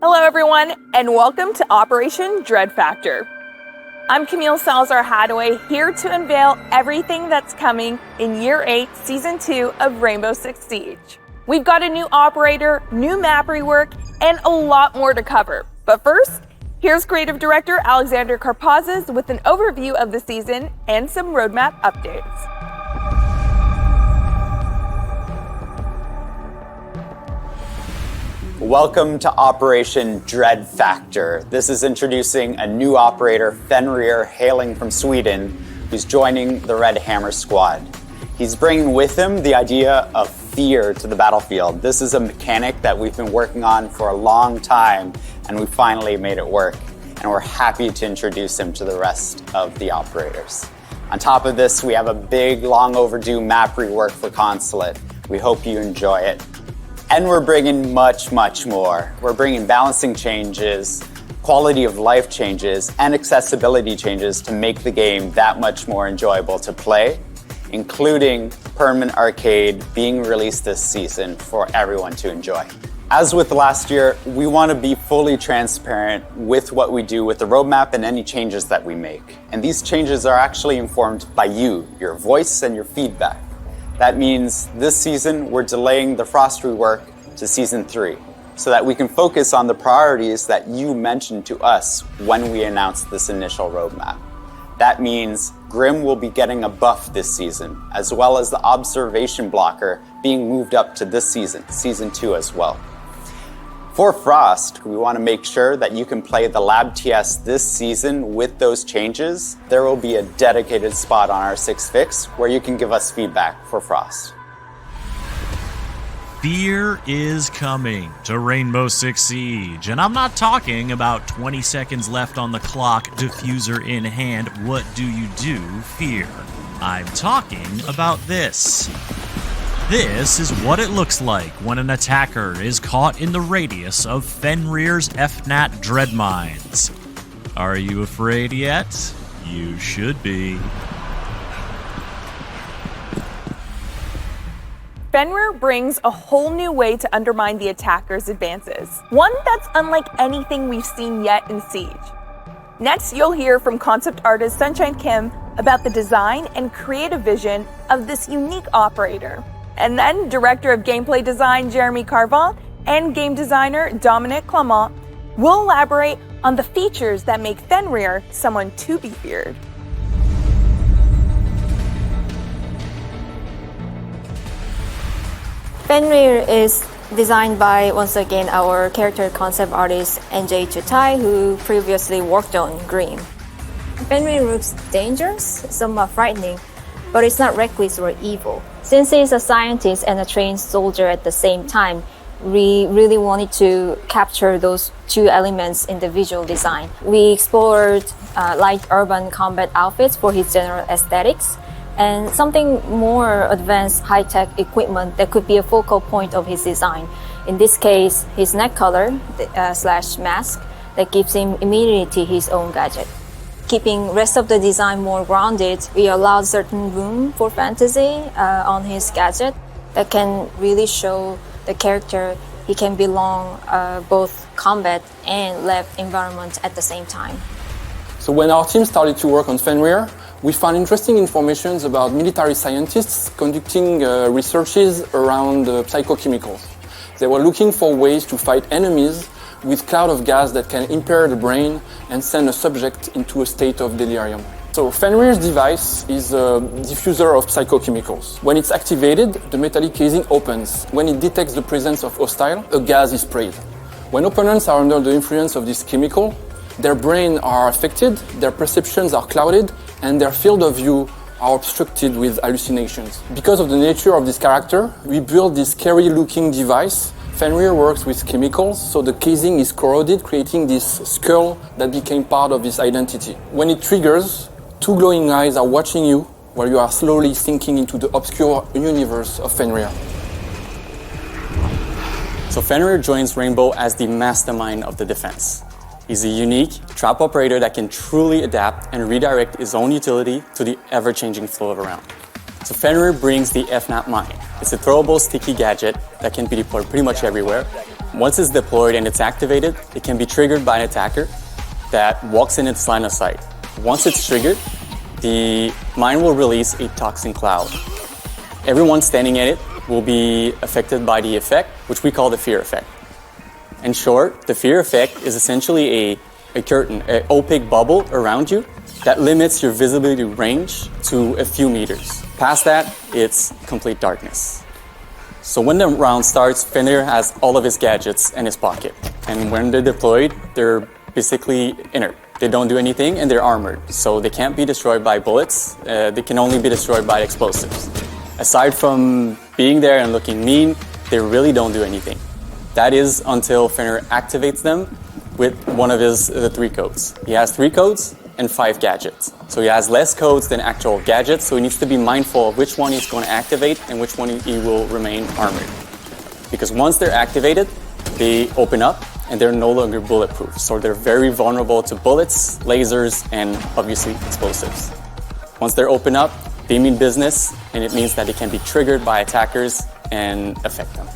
Hello everyone, and welcome to Operation Dread Factor. I'm Camille Salazar-Hadaway, here to unveil everything that's coming in Year 8, Season 2 of Rainbow Six Siege. We've got a new operator, new map rework, and a lot more to cover. But first, here's Creative Director Alexander Karpazes with an overview of the season and some roadmap updates. Welcome to Operation Dread Factor. This is introducing a new operator, Fenrir, hailing from Sweden, who's joining the Red Hammer squad. He's bringing with him the idea of fear to the battlefield. This is a mechanic that we've been working on for a long time, and we finally made it work. And we're happy to introduce him to the rest of the operators. On top of this, we have a big, long overdue map rework for Consulate. We hope you enjoy it. And we're bringing much, much more. We're bringing balancing changes, quality of life changes, and accessibility changes to make the game that much more enjoyable to play, including permanent arcade being released this season for everyone to enjoy. As with last year, we want to be fully transparent with what we do with the roadmap and any changes that we make. And these changes are actually informed by you, your voice, and your feedback. That means this season, we're delaying the Frost rework to Season 3 so that we can focus on the priorities that you mentioned to us when we announced this initial roadmap. That means Grim will be getting a buff this season, as well as the observation blocker being moved up to this season, Season 2 as well. For Frost, we want to make sure that you can play the Lab TS this season with those changes. There will be a dedicated spot on our 6 Fix where you can give us feedback for Frost. Fear is coming to Rainbow Six Siege, and I'm not talking about 20 seconds left on the clock, diffuser in hand, what do you do, fear. I'm talking about this. This is what it looks like when an attacker is caught in the radius of Fenrir's FNAT dread mines. Are you afraid yet? You should be. Fenrir brings a whole new way to undermine the attacker's advances, one that's unlike anything we've seen yet in Siege. Next, you'll hear from concept artist Sunshine Kim about the design and creative vision of this unique operator. And then Director of Gameplay Design Jeremy Carval and Game Designer Dominic Clement will elaborate on the features that make Fenrir someone to be feared. Fenrir is designed by, once again, our character concept artist NJ Chutai, who previously worked on Green. Fenrir looks dangerous, somewhat frightening, but it's not reckless or evil. Since he's a scientist and a trained soldier at the same time, we really wanted to capture those two elements in the visual design. We explored light urban combat outfits for his general aesthetics and something more advanced high-tech equipment that could be a focal point of his design. In this case, his neck collar slash mask that gives him immediately his own gadget. Keeping rest of the design more grounded, we allowed certain room for fantasy on his gadget that can really show the character he can belong both combat and lab environment at the same time. So when our team started to work on Fenrir, we found interesting information about military scientists conducting researches around psychochemicals. They were looking for ways to fight enemies with cloud of gas that can impair the brain and send a subject into a state of delirium. So Fenrir's device is a diffuser of psychochemicals. When it's activated, the metallic casing opens. When it detects the presence of hostile, a gas is sprayed. When opponents are under the influence of this chemical, their brains are affected, their perceptions are clouded, and their field of view are obstructed with hallucinations. Because of the nature of this character, we built this scary-looking device. Fenrir works with chemicals, so the casing is corroded, creating this skull that became part of his identity. When it triggers, two glowing eyes are watching you while you are slowly sinking into the obscure universe of Fenrir. So Fenrir joins Rainbow as the mastermind of the defense. He's a unique trap operator that can truly adapt and redirect his own utility to the ever-changing flow of a round. So Fenrir brings the FNAT mine. It's a throwable sticky gadget that can be deployed pretty much everywhere. Once it's deployed and it's activated, it can be triggered by an attacker that walks in its line of sight. Once it's triggered, the mine will release a toxin cloud. Everyone standing in it will be affected by the effect, which we call the fear effect. In short, the fear effect is essentially a curtain, an opaque bubble around you that limits your visibility range to a few meters. Past that, it's complete darkness. So when the round starts, Fenrir has all of his gadgets in his pocket. And when they're deployed, they're basically inert. They don't do anything and they're armored. So they can't be destroyed by bullets. They can only be destroyed by explosives. Aside from being there and looking mean, they really don't do anything. That is until Fenrir activates them with one of his 3 codes. He has 3 codes and 5 gadgets. So he has less codes than actual gadgets, so he needs to be mindful of which one he's going to activate and which one he will remain armored. Because once they're activated, they open up and they're no longer bulletproof. So they're very vulnerable to bullets, lasers, and obviously explosives. Once they're open up, they mean business, and it means that they can be triggered by attackers and affect them.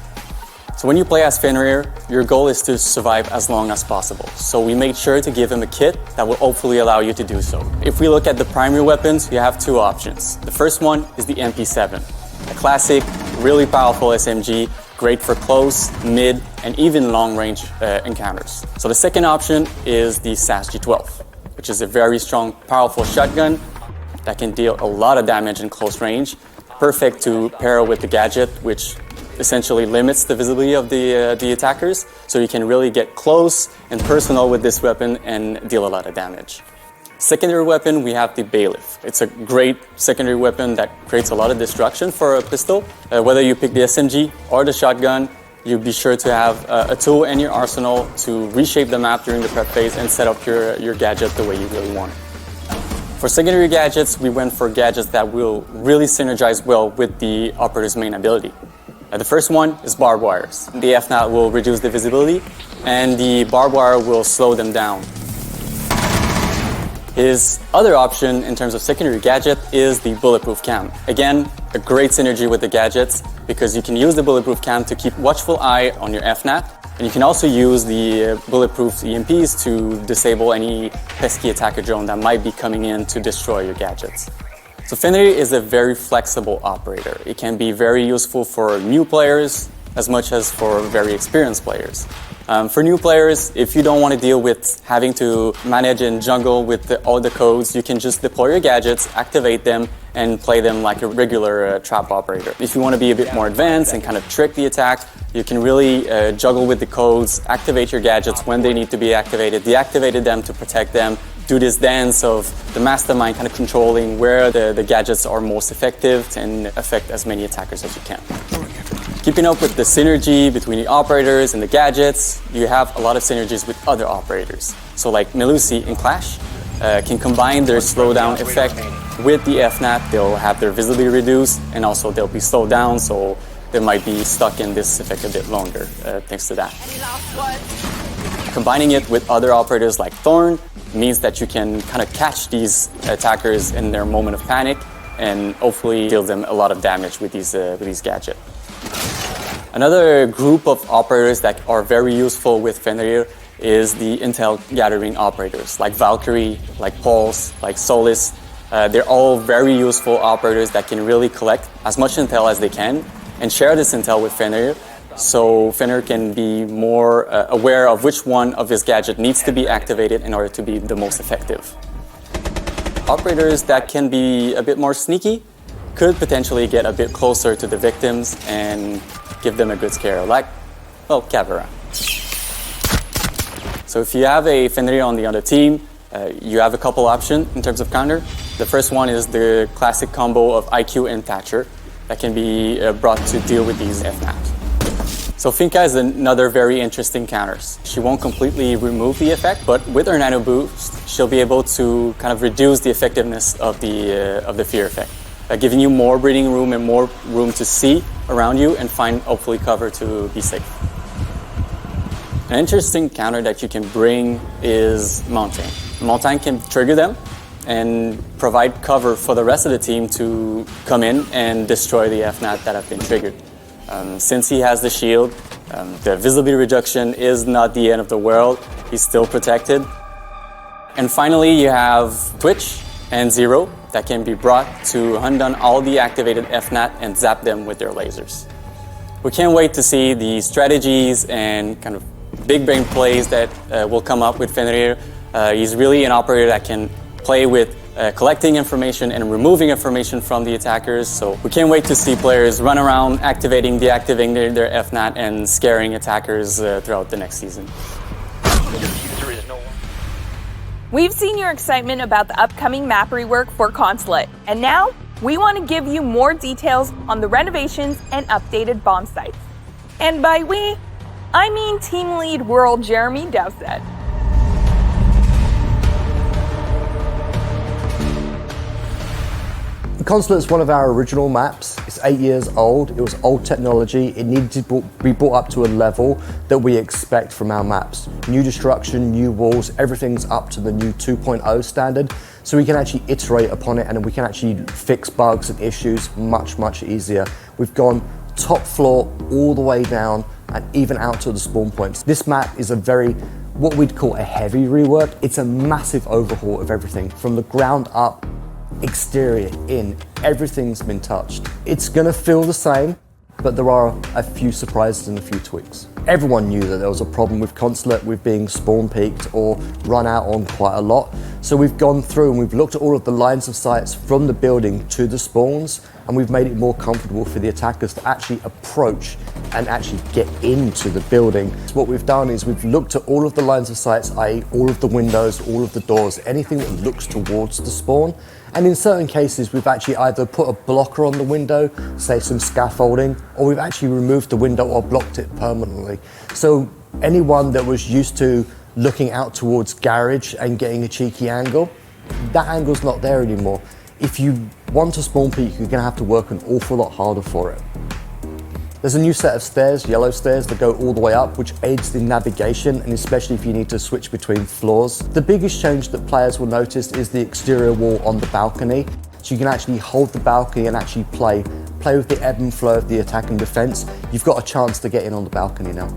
So when you play as Fenrir, your goal is to survive as long as possible. So we made sure to give him a kit that will hopefully allow you to do so. If we look at the primary weapons, you have 2 options. The first one is the MP7, a classic, really powerful SMG, great for close, mid, and even long-range encounters. So the second option is the Paesaggio, which is a very strong, powerful shotgun that can deal a lot of damage in close range, perfect to pair with the gadget, which essentially limits the visibility of the attackers, so you can really get close and personal with this weapon and deal a lot of damage. Secondary weapon, we have the Bailiff. It's a great secondary weapon that creates a lot of destruction for a pistol. Whether you pick the SMG or the shotgun, you be sure to have a tool in your arsenal to reshape the map during the prep phase and set up your gadget the way you really want it. For secondary gadgets, we went for gadgets that will really synergize well with the operator's main ability. The first one is barbed wires. The FNAT will reduce the visibility, and the barbed wire will slow them down. His other option in terms of secondary gadget is the bulletproof cam. Again, a great synergy with the gadgets because you can use the bulletproof cam to keep watchful eye on your FNAT, and you can also use the bulletproof EMPs to disable any pesky attacker drone that might be coming in to destroy your gadgets. So Fenrir is a very flexible operator. It can be very useful for new players as much as for very experienced players. For new players, if you don't want to deal with having to manage and jungle with all the codes, you can just deploy your gadgets, activate them, and play them like a regular trap operator. If you want to be a bit more advanced and kind of trick the attack, you can really juggle with the codes, activate your gadgets when they need to be activated, deactivate them to protect them, do this dance of the mastermind kind of controlling where the gadgets are most effective and affect as many attackers as you can. Keeping up with the synergy between the operators and the gadgets, you have a lot of synergies with other operators. So like Melusi in Clash can combine their slowdown effect with the FNAT. They'll have their visibility reduced and also they'll be slowed down, so they might be stuck in this effect a bit longer thanks to that. Combining it with other operators like Thorn means that you can kind of catch these attackers in their moment of panic and hopefully deal them a lot of damage with these gadgets. Another group of operators that are very useful with Fenrir is the intel gathering operators like Valkyrie, like Pulse, like Solis. They're all very useful operators that can really collect as much intel as they can and share this intel with Fenrir, so Fenrir can be more aware of which one of his gadget needs to be activated in order to be the most effective. Operators that can be a bit more sneaky could potentially get a bit closer to the victims and give them a good scare, like, well, Gaelvira. So if you have a Fenrir on the other team, you have a couple options in terms of counter. The first one is the classic combo of IQ and Thatcher that can be brought to deal with these FNAT. So Finka is another very interesting counter. She won't completely remove the effect, but with her nano boost, she'll be able to kind of reduce the effectiveness of the fear effect, giving you more breathing room and more room to see around you and find hopefully cover to be safe. An interesting counter that you can bring is Mountain. Mountain can trigger them and provide cover for the rest of the team to come in and destroy the FNAT that have been triggered. Since he has the shield, The visibility reduction is not the end of the world. He's still protected. And finally, you have Twitch and Zero that can be brought to hunt down all the activated FNAT and zap them with their lasers. We can't wait to see the strategies and kind of big brain plays that will come up with Fenrir. He's really an operator that can play with collecting information and removing information from the attackers. So we can't wait to see players run around activating, deactivating their FNAT and scaring attackers throughout the next season. We've seen your excitement about the upcoming map rework for Consulate, and now we want to give you more details on the renovations and updated bomb sites. And by we, I mean Team Lead World Jeremy Dowsett. Consulate is one of our original maps. It's 8 years old. It was old technology. It needed to be brought up to a level that we expect from our maps. New destruction, new walls, everything's up to the new 2.0 standard. So we can actually iterate upon it and we can actually fix bugs and issues much, much easier. We've gone top floor all the way down and even out to the spawn points. This map is a very, what we'd call a heavy rework. It's a massive overhaul of everything from the ground up. Exterior, in, everything's been touched. It's gonna feel the same, but there are a few surprises and a few tweaks. Everyone knew that there was a problem with Consulate with being spawn peaked or run out on quite a lot. So we've gone through and we've looked at all of the lines of sights from the building to the spawns, and we've made it more comfortable for the attackers to actually approach and actually get into the building. So what we've done is we've looked at all of the lines of sights, i.e. all of the windows, all of the doors, anything that looks towards the spawn. And in certain cases, we've actually either put a blocker on the window, say some scaffolding, or we've actually removed the window or blocked it permanently. So anyone that was used to looking out towards garage and getting a cheeky angle, that angle's not there anymore. If you want to spawn peak, you're gonna have to work an awful lot harder for it. There's a new set of stairs, yellow stairs, that go all the way up, which aids in navigation, and especially if you need to switch between floors. The biggest change that players will notice is the exterior wall on the balcony. So you can actually hold the balcony and actually play with the ebb and flow of the attack and defense. You've got a chance to get in on the balcony now.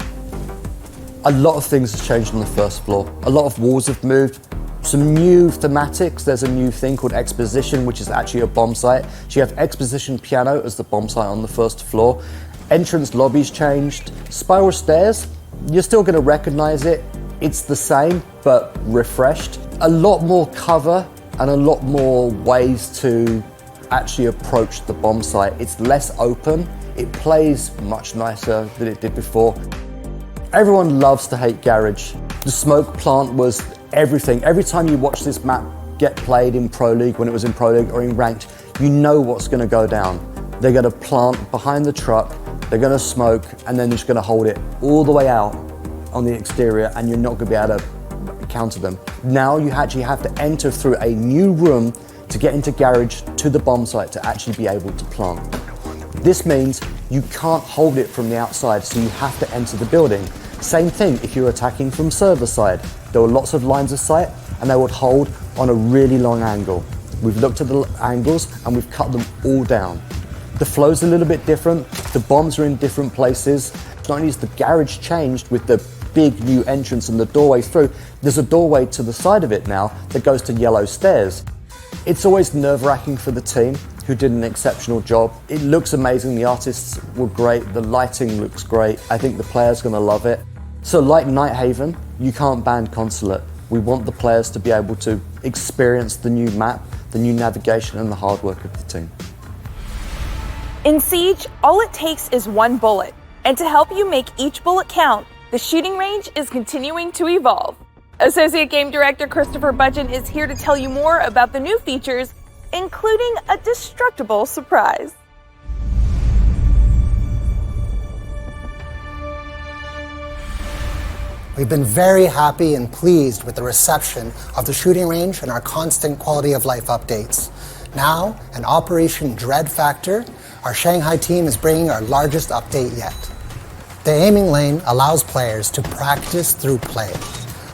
A lot of things have changed on the first floor. A lot of walls have moved. Some new thematics. There's a new thing called Exposition, which is actually a bomb site. So you have Exposition Piano as the bomb site on the first floor. Entrance lobbies changed. Spiral stairs, you're still going to recognize it. It's the same, but refreshed. A lot more cover and a lot more ways to actually approach the bomb site. It's less open. It plays much nicer than it did before. Everyone loves to hate garage. The smoke plant was everything. Every time you watch this map get played in Pro League, when it was in Pro League or in Ranked, you know what's going to go down. They're going to plant behind the truck, they're going to smoke, and then they're just going to hold it all the way out on the exterior, and you're not going to be able to counter them. Now you actually have to enter through a new room to get into garage to the bomb site to actually be able to plant. This means you can't hold it from the outside, so you have to enter the building. Same thing if you're attacking from server side. There were lots of lines of sight, and they would hold on a really long angle. We've looked at the angles, and we've cut them all down. The flow's a little bit different. The bombs are in different places. Not only is the garage changed with the big new entrance and the doorway through, there's a doorway to the side of it now that goes to yellow stairs. It's always nerve-wracking for the team, who did an exceptional job. It looks amazing, the artists were great, the lighting looks great. I think the players are gonna love it. So like Nighthaven, you can't ban Consulate. We want the players to be able to experience the new map, the new navigation, and the hard work of the team. In Siege, all it takes is one bullet. And to help you make each bullet count, the shooting range is continuing to evolve. Associate Game Director Christopher Budgeon is here to tell you more about the new features, including a destructible surprise. We've been very happy and pleased with the reception of the shooting range and our constant quality of life updates. Now, in Operation Dread Factor, our Shanghai team is bringing our largest update yet. The aiming lane allows players to practice through play.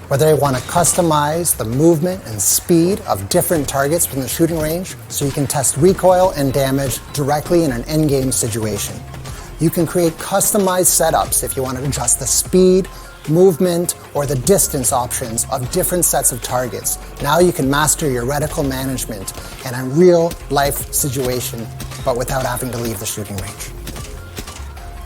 Whether they want to customize the movement and speed of different targets from the shooting range so you can test recoil and damage directly in an in-game situation. You can create customized setups if you want to adjust the speed, movement, or the distance options of different sets of targets. Now you can master your reticle management in a real-life situation, but without having to leave the shooting range.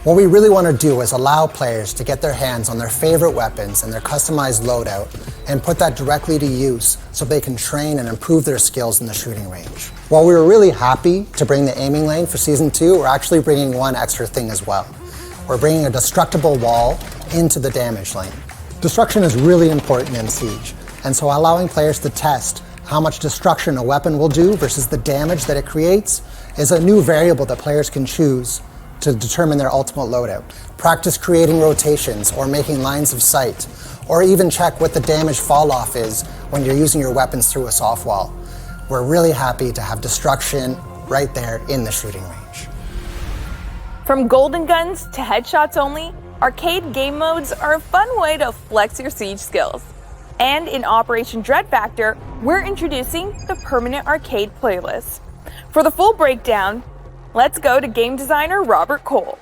What we really want to do is allow players to get their hands on their favorite weapons and their customized loadout and put that directly to use so they can train and improve their skills in the shooting range. While we were really happy to bring the aiming lane for Season 2, we're actually bringing one extra thing as well. We're bringing a destructible wall into the damage lane. Destruction is really important in Siege, and so allowing players to test how much destruction a weapon will do versus the damage that it creates is a new variable that players can choose to determine their ultimate loadout. Practice creating rotations or making lines of sight, or even check what the damage fall off is when you're using your weapons through a soft wall. We're really happy to have destruction right there in the shooting range. From golden guns to headshots only, arcade game modes are a fun way to flex your Siege skills. And in Operation Dread Factor, we're introducing the Permanent Arcade playlist. For the full breakdown, let's go to game designer Robert Cole.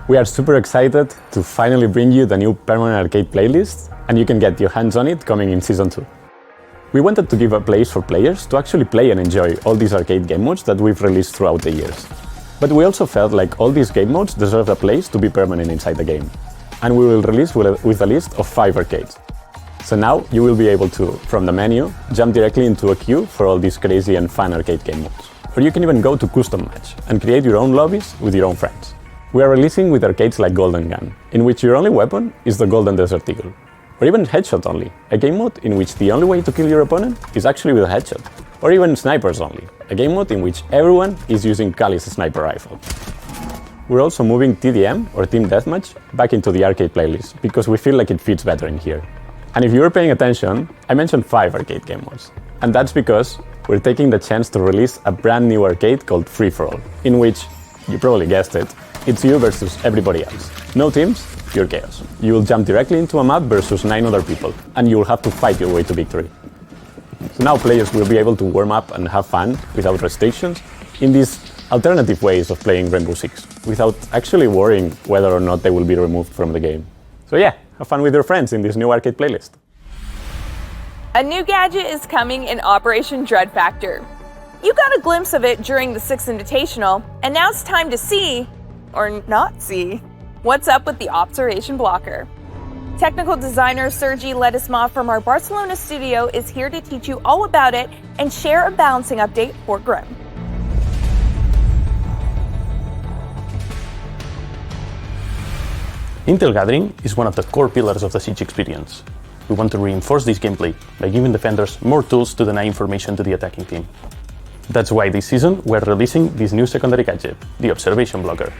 We are super excited to finally bring you the new Permanent Arcade playlist, and you can get your hands on it coming in Season 2. We wanted to give a place for players to actually play and enjoy all these arcade game modes that we've released throughout the years. But we also felt like all these game modes deserve a place to be permanent inside the game. And we will release with a list of 5 arcades. So now you will be able to, from the menu, jump directly into a queue for all these crazy and fun arcade game modes. Or you can even go to custom match and create your own lobbies with your own friends. We are releasing with arcades like Golden Gun, in which your only weapon is the Golden Desert Eagle. Or even Headshot Only, a game mode in which the only way to kill your opponent is actually with a headshot. Or even Snipers Only, a game mode in which everyone is using Kali's sniper rifle. We're also moving TDM, or Team Deathmatch, back into the arcade playlist, because we feel like it fits better in here. And if you were paying attention, I mentioned 5 arcade game modes. And that's because we're taking the chance to release a brand new arcade called Free For All, in which, you probably guessed it, it's you versus everybody else. No teams, pure chaos. You will jump directly into a map versus 9 other people, and you will have to fight your way to victory. So now players will be able to warm up and have fun without restrictions in these alternative ways of playing Rainbow Six, without actually worrying whether or not they will be removed from the game. So yeah, have fun with your friends in this new arcade playlist. A new gadget is coming in Operation Dread Factor. You got a glimpse of it during the 6th Invitational, and now it's time to see, or not see, what's up with the observation blocker. Technical designer Sergi Ledesma from our Barcelona studio is here to teach you all about it and share a balancing update for Grim. Intel gathering is one of the core pillars of the Siege experience. We want to reinforce this gameplay by giving defenders more tools to deny information to the attacking team. That's why this season we're releasing this new secondary gadget, the observation blocker.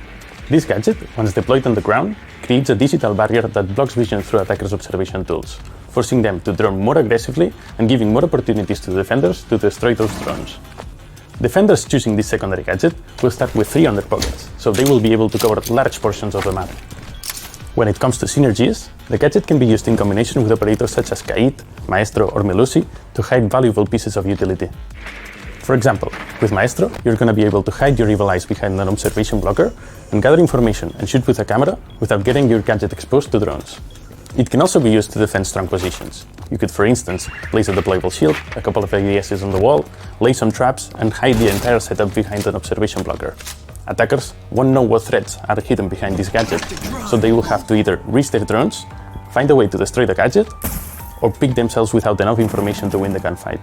This gadget, once deployed on the ground, creates a digital barrier that blocks vision through attackers' observation tools, forcing them to drone more aggressively and giving more opportunities to defenders to destroy those drones. Defenders choosing this secondary gadget will start with 3 under pockets, so they will be able to cover large portions of the map. When it comes to synergies, the gadget can be used in combination with operators such as Akeid, Maestro or Melusi to hide valuable pieces of utility. For example, with Maestro, you're going to be able to hide your evil eyes behind an observation blocker and gather information and shoot with a camera without getting your gadget exposed to drones. It can also be used to defend strong positions. You could, for instance, place a deployable shield, a couple of ADSs on the wall, lay some traps, and hide the entire setup behind an observation blocker. Attackers won't know what threats are hidden behind this gadget, so they will have to either reach their drones, find a way to destroy the gadget, or pick themselves without enough information to win the gunfight.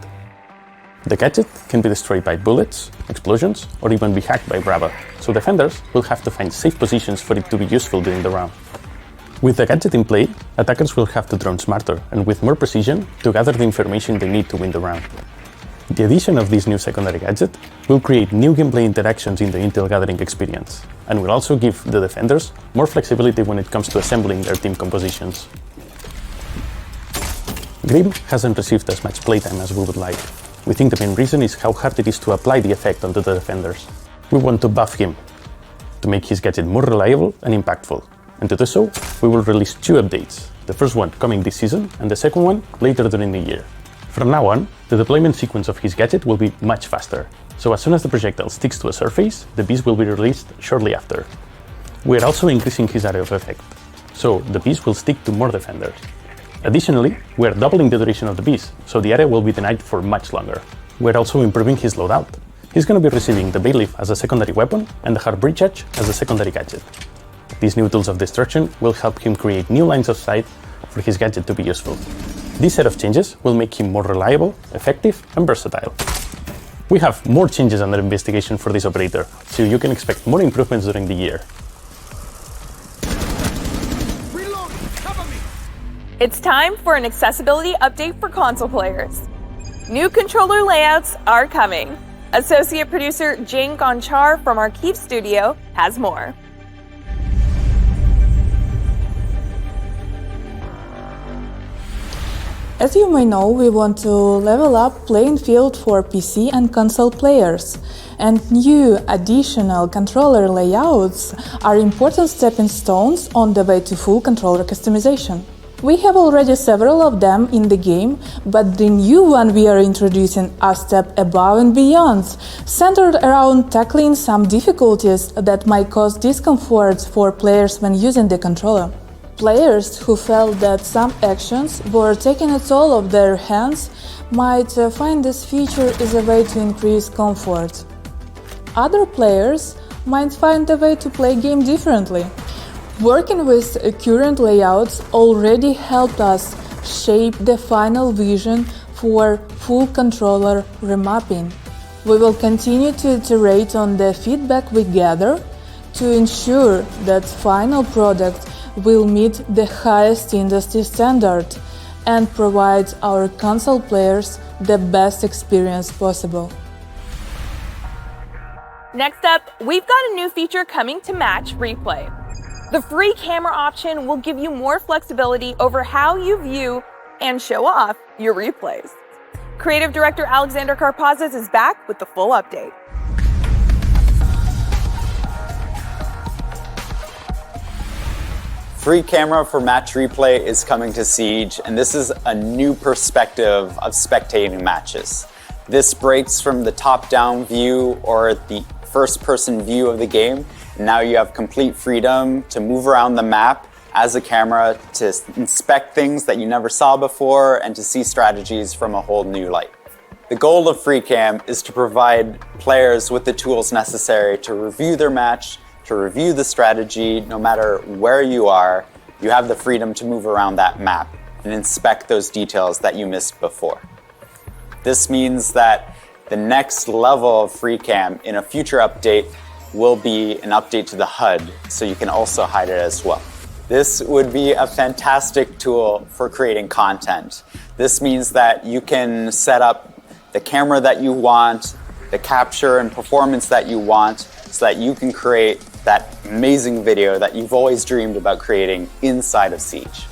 The gadget can be destroyed by bullets, explosions, or even be hacked by Brava, so defenders will have to find safe positions for it to be useful during the round. With the gadget in play, attackers will have to drone smarter and with more precision to gather the information they need to win the round. The addition of this new secondary gadget will create new gameplay interactions in the Intel gathering experience, and will also give the defenders more flexibility when it comes to assembling their team compositions. Grim hasn't received as much playtime as we would like. We think the main reason is how hard it is to apply the effect onto the defenders. We want to buff him, to make his gadget more reliable and impactful. And to do so, we will release 2 updates, the first one coming this season and the second one later during the year. From now on, the deployment sequence of his gadget will be much faster. So as soon as the projectile sticks to a surface, the piece will be released shortly after. We are also increasing his area of effect, so the piece will stick to more defenders. Additionally, we are doubling the duration of the piece, so the area will be denied for much longer. We're also improving his loadout. He's going to be receiving the bailiff as a secondary weapon and the hard breach edge as a secondary gadget. These new tools of destruction will help him create new lines of sight for his gadget to be useful. This set of changes will make him more reliable, effective, and versatile. We have more changes under investigation for this operator, so you can expect more improvements during the year. It's time for an accessibility update for console players. New controller layouts are coming. Associate producer Jane Gonchar from our Keep Studio has more. As you may know, we want to level up playing field for PC and console players, and new additional controller layouts are important stepping stones on the way to full controller customization. We have already several of them in the game, but the new one we are introducing a step above and beyond, centered around tackling some difficulties that might cause discomfort for players when using the controller. Players who felt that some actions were taking a toll of their hands might find this feature is a way to increase comfort. Other players might find a way to play game differently. Working with current layouts already helped us shape the final vision for full controller remapping. We will continue to iterate on the feedback we gather to ensure that final product will meet the highest industry standard and provide our console players the best experience possible. Next up, we've got a new feature coming to Match Replay. The free camera option will give you more flexibility over how you view and show off your replays. Creative director Alexander Karpazis is back with the full update. Free camera for Match Replay is coming to Siege, and this is a new perspective of spectating matches. This breaks from the top-down view or the first-person view of the game. Now you have complete freedom to move around the map as a camera, to inspect things that you never saw before, and to see strategies from a whole new light. The goal of FreeCam is to provide players with the tools necessary to review their match, to review the strategy. No matter where you are, you have the freedom to move around that map and inspect those details that you missed before. This means that the next level of FreeCam in a future update will be an update to the HUD, so you can also hide it as well. This would be a fantastic tool for creating content. This means that you can set up the camera that you want, the capture and performance that you want, so that you can create that amazing video that you've always dreamed about creating inside of Siege.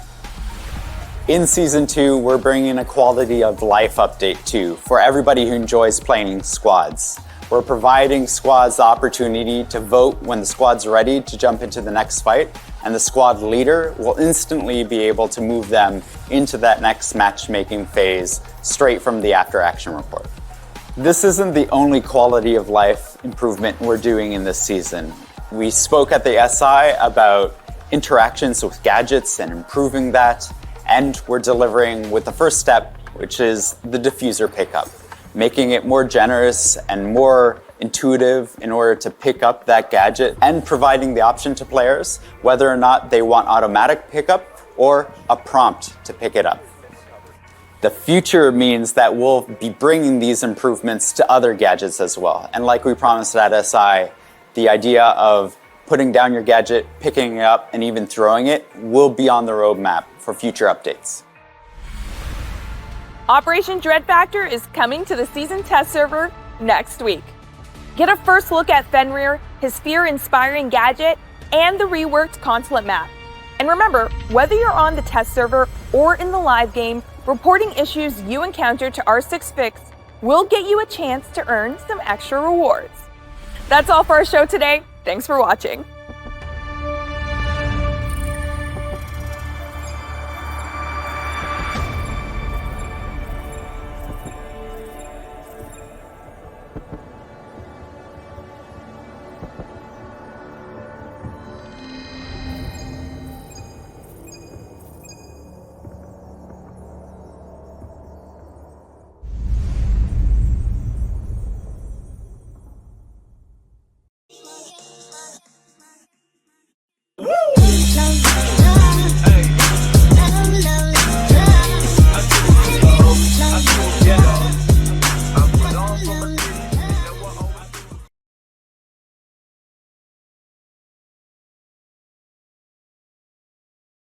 In Season 2, we're bringing a quality of life update too, for everybody who enjoys playing squads. We're providing squads the opportunity to vote when the squad's ready to jump into the next fight, and the squad leader will instantly be able to move them into that next matchmaking phase straight from the after-action report. This isn't the only quality of life improvement we're doing in this season. We spoke at the SI about interactions with gadgets and improving that, and we're delivering with the first step, which is the diffuser pickup, making it more generous and more intuitive in order to pick up that gadget, and providing the option to players whether or not they want automatic pickup or a prompt to pick it up. The future means that we'll be bringing these improvements to other gadgets as well. And like we promised at SI, the idea of putting down your gadget, picking it up, and even throwing it will be on the roadmap for future updates. Operation Dread Factor is coming to the season test server next week. Get a first look at Fenrir, his fear-inspiring gadget, and the reworked consulate map. And remember, whether you're on the test server or in the live game, reporting issues you encounter to R6Fix will get you a chance to earn some extra rewards. That's all for our show today. Thanks for watching.